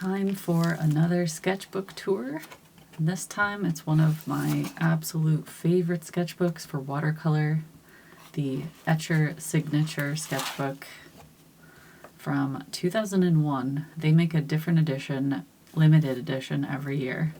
time for another sketchbook tour. And this time it's one of my absolute favorite sketchbooks for watercolor, the Etcher Signature Sketchbook from 2001. They make a different edition, limited edition, every year.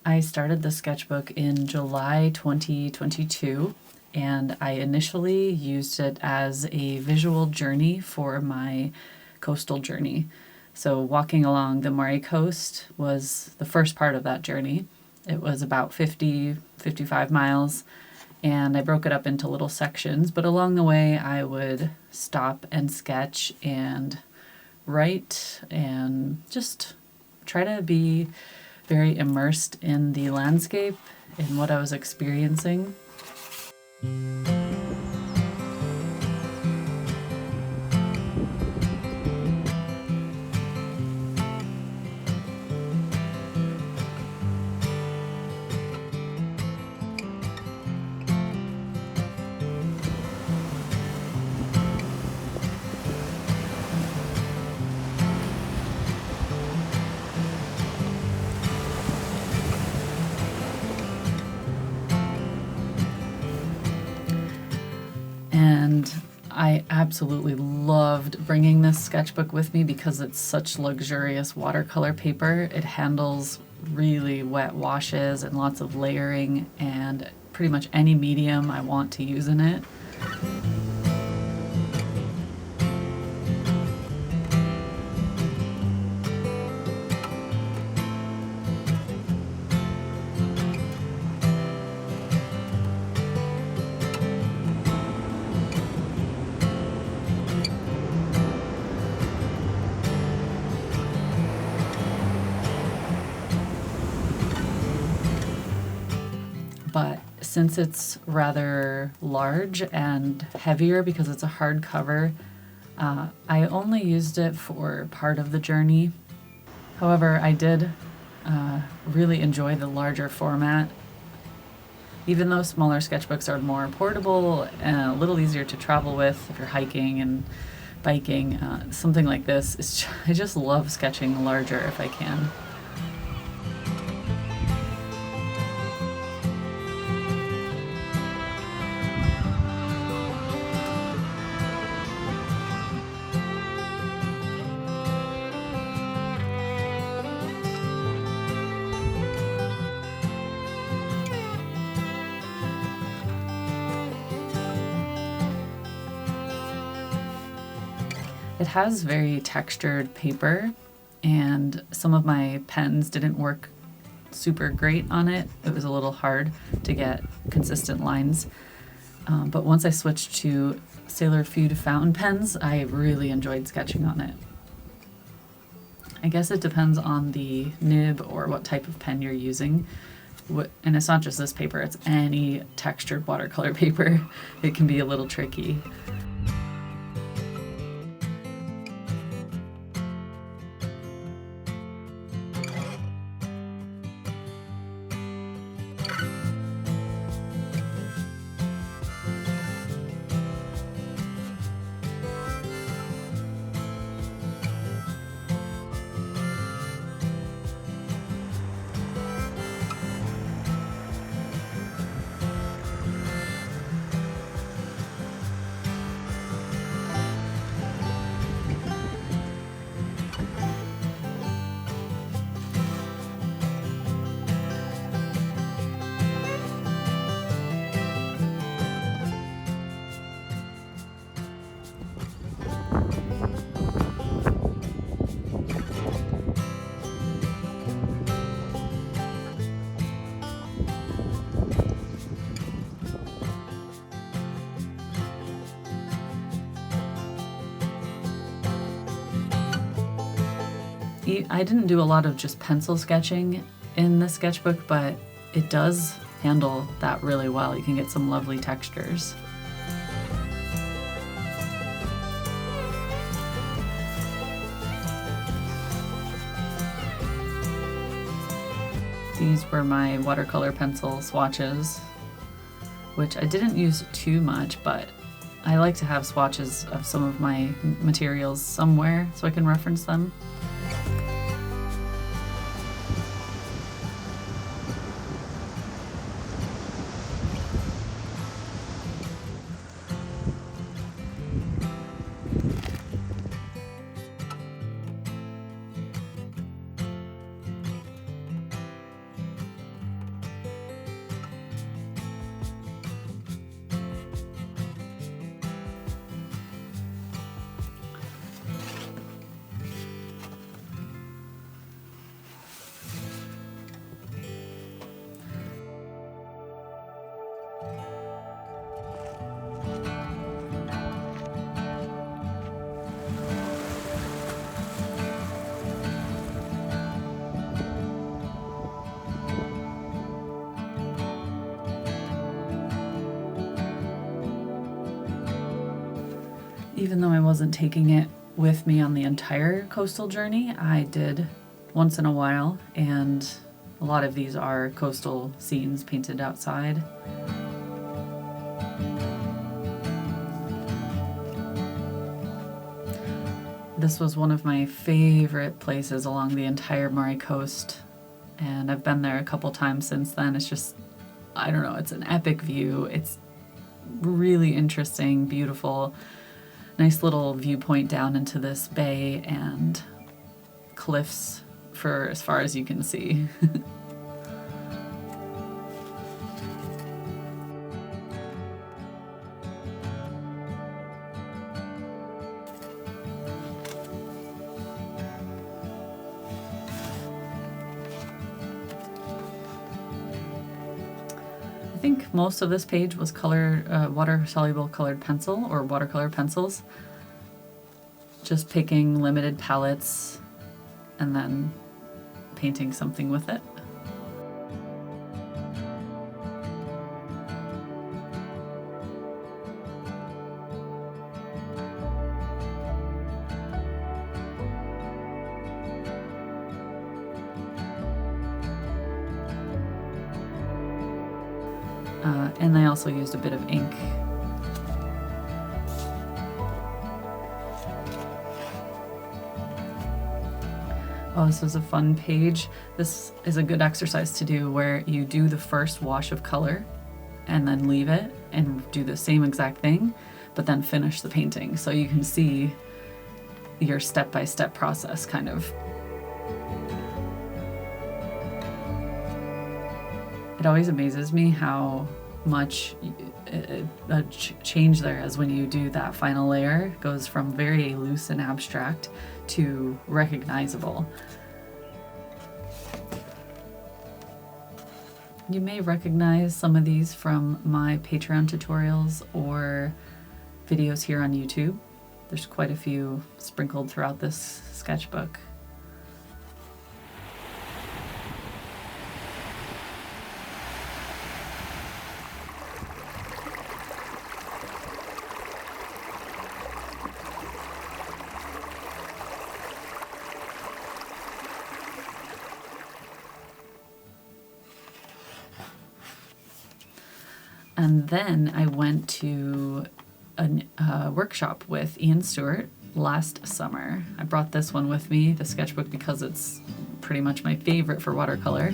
I started the sketchbook in July 2022, and I initially used it as a visual journey for my coastal journey. So walking along the Moray coast was the first part of that journey. It was about 55 miles, and I broke it up into little sections, but along the way I would stop and sketch and write and just try to be very immersed in the landscape and what I was experiencing. And I absolutely loved bringing this sketchbook with me because it's such luxurious watercolor paper. It handles really wet washes and lots of layering and pretty much any medium I want to use in it. But since it's rather large and heavier because it's a hardcover, I only used it for part of the journey. However, I did really enjoy the larger format. Even though smaller sketchbooks are more portable and a little easier to travel with if you're hiking and biking, something like this, I just love sketching larger if I can. It has very textured paper, and some of my pens didn't work super great on it. It was a little hard to get consistent lines. But once I switched to Sailor Feud fountain pens, I really enjoyed sketching on it. I guess it depends on the nib or what type of pen you're using. And it's not just this paper, it's any textured watercolor paper. It can be a little tricky. I didn't do a lot of just pencil sketching in the sketchbook, but it does handle that really well. You can get some lovely textures. These were my watercolor pencil swatches, which I didn't use too much, but I like to have swatches of some of my materials somewhere so I can reference them. Even though I wasn't taking it with me on the entire coastal journey, I did once in a while, and a lot of these are coastal scenes painted outside. This was one of my favorite places along the entire Murray coast, and I've been there a couple times since then. It's just, I don't know, it's an epic view. It's really interesting, beautiful, nice little viewpoint down into this bay and cliffs for as far as you can see. I think most of this page was water-soluble colored pencil or watercolor pencils. Just picking limited palettes and then painting something with it. And I also used a bit of ink. Oh, this is a fun page. This is a good exercise to do where you do the first wash of color and then leave it and do the same exact thing, but then finish the painting so you can see your step-by-step process kind of. It always amazes me how much a change there is when you do that final layer. It goes from very loose and abstract to recognizable. You may recognize some of these from my Patreon tutorials or videos here on YouTube. There's quite a few sprinkled throughout this sketchbook. And then I went to a workshop with Ian Stewart last summer. I brought this one with me, the sketchbook, because it's pretty much my favorite for watercolor.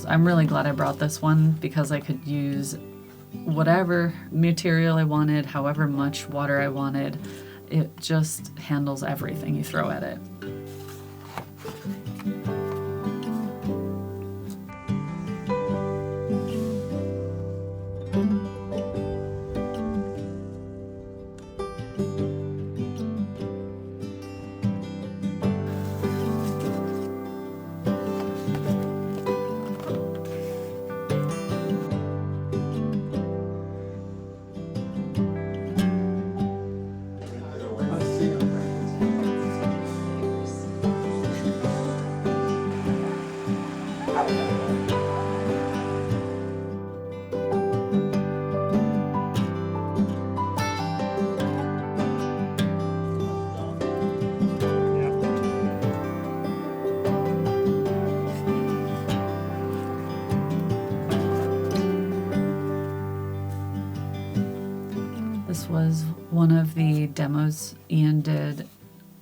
I'm really glad I brought this one because I could use whatever material I wanted, however much water I wanted. It just handles everything you throw at it. This was one of the demos Ian did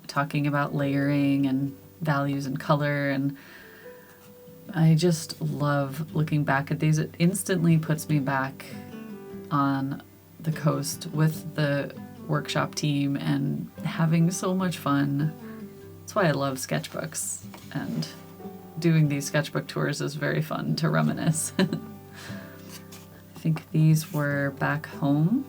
talking about layering and values and color, and I just love looking back at these. It instantly puts me back on the coast with the workshop team and having so much fun. That's why I love sketchbooks, and doing these sketchbook tours is very fun to reminisce. I think these were back home.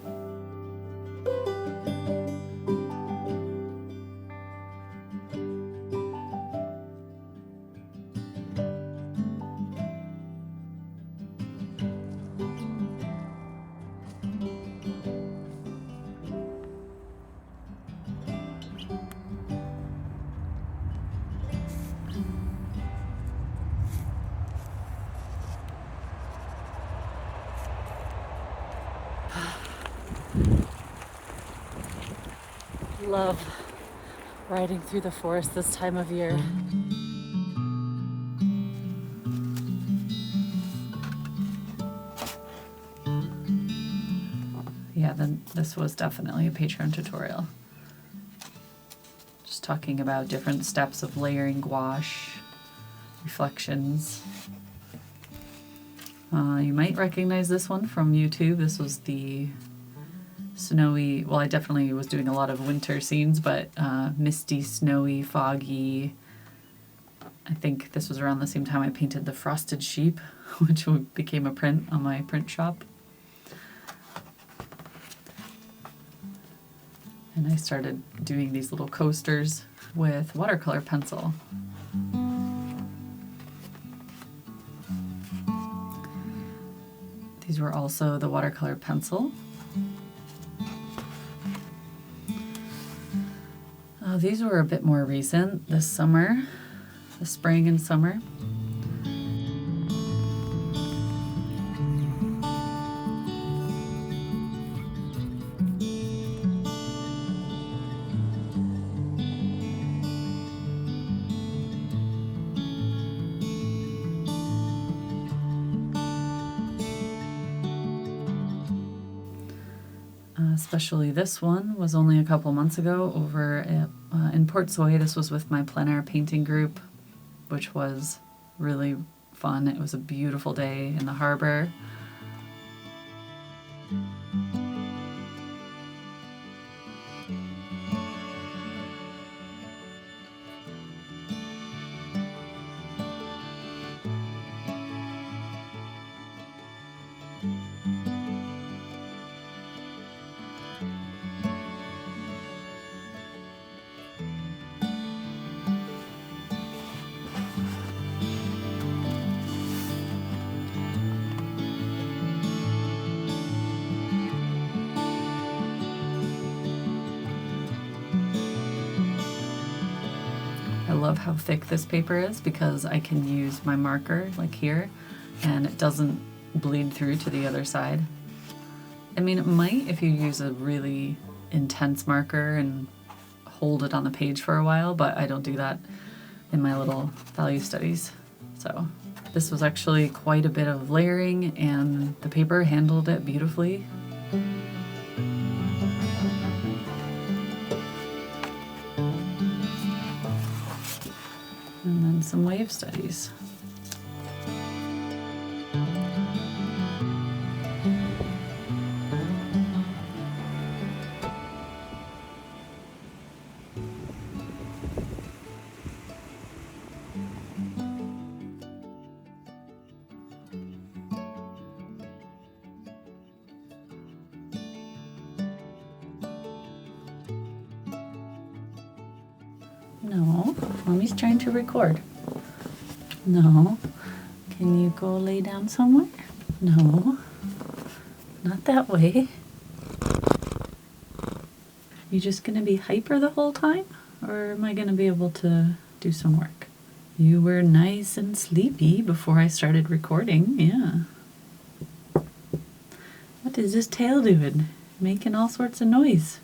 love riding through the forest this time of year. Yeah, then this was definitely a Patreon tutorial. Just talking about different steps of layering gouache, reflections. You might recognize this one from YouTube. This was the snowy, well, I definitely was doing a lot of winter scenes, but misty, snowy, foggy. I think this was around the same time I painted the frosted sheep, which became a print on my print shop. And I started doing these little coasters with watercolor pencil. These were also the watercolor pencil. These were a bit more recent, this summer, the spring and summer. Especially this one was only a couple months ago over in Port Soy. This was with my plein painting group, which was really fun. It was a beautiful day in the harbor. I love how thick this paper is because I can use my marker like here and it doesn't bleed through to the other side. I mean, it might if you use a really intense marker and hold it on the page for a while, but I don't do that in my little value studies. So this was actually quite a bit of layering and the paper handled it beautifully. And then some wave studies. No, Mommy's trying to record. No. Can you go lay down somewhere? No. Not that way. You just gonna be hyper the whole time? Or am I gonna be able to do some work? You were nice and sleepy before I started recording, yeah. What is this tail doing? Making all sorts of noise.